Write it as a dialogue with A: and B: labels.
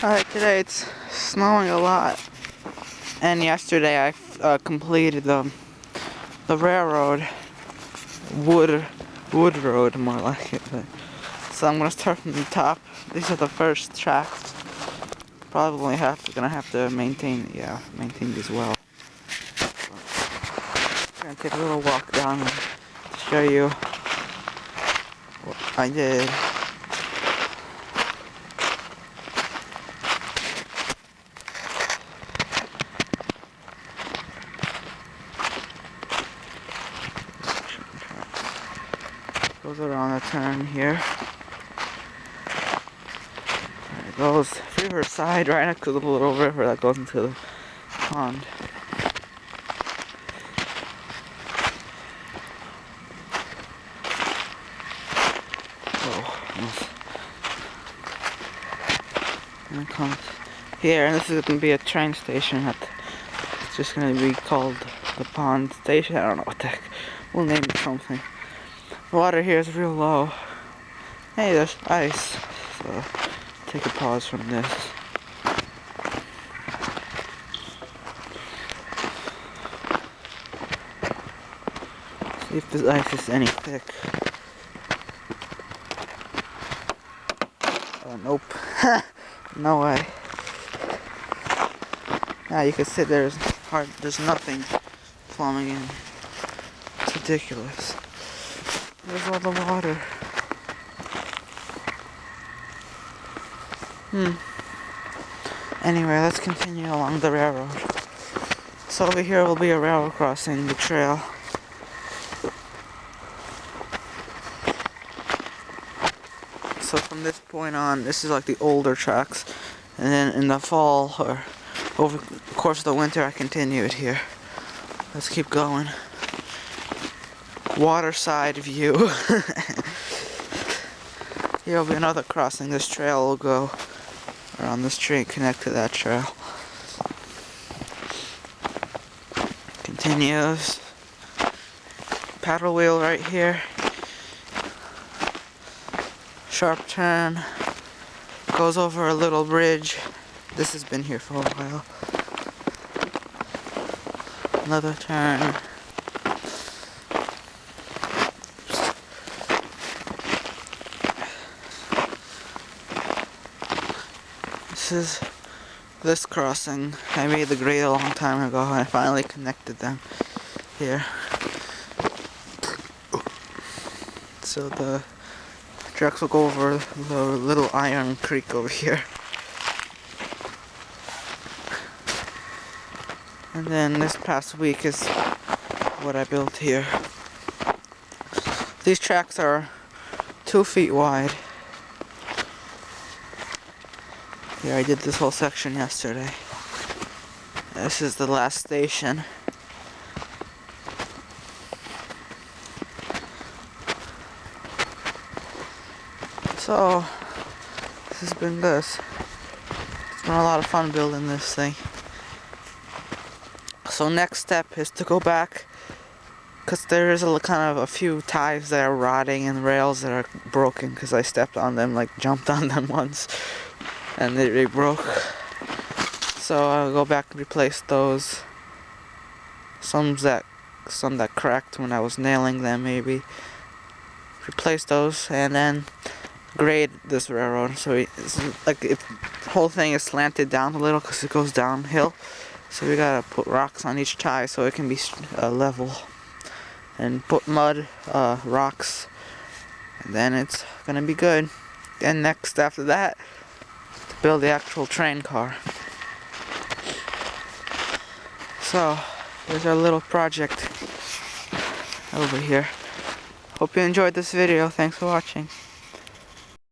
A: Alright, today it's snowing a lot, and yesterday I completed the railroad, wood road, more like it. So I'm gonna start from the top. These are the first tracks. Probably gonna have to maintain these well. I'm gonna take a little walk down to show you what I did. Goes around a turn here. There it goes. Riverside, right next to the little river that goes into the pond. And it comes here, and this is going to be a train station. It's just going to be called the Pond Station. I don't know what the heck. We'll name it something. The water here is real low. Hey, there's ice. So, take a pause from this. See if this ice is any thick. Oh, nope. No way. Now you can sit there, there's nothing flowing in. It's ridiculous. There's all the water. Anyway, let's continue along the railroad. So over here will be a railroad crossing, the trail. So from this point on, this is like the older tracks. And then in the fall, or over the course of the winter, I continue it here. Let's keep going. Waterside view. Here will be another crossing. This trail will go around this tree and connect to that trail. Continues. Paddle wheel right here. Sharp turn. Goes over a little bridge. This has been here for a while. Another turn. This crossing. I made the grade a long time ago and I finally connected them here. So the trucks will go over the little Iron Creek over here. And then this past week is what I built here. These tracks are 2 feet wide. Here, I did this whole section yesterday. This is the last station. So, this has been good. It's been a lot of fun building this thing. So next step is to go back, because there is a few ties that are rotting and rails that are broken because I stepped on them, like jumped on them once, and they broke. So I'll go back and replace those. Some that cracked when I was nailing them, maybe. Replace those and then grade this railroad. So the whole thing is slanted down a little because it goes downhill. So we gotta put rocks on each tie so it can be level. And put mud, rocks, and then it's gonna be good. And next after that, to build the actual train car. So, there's our little project over here. Hope you enjoyed this video. Thanks for watching.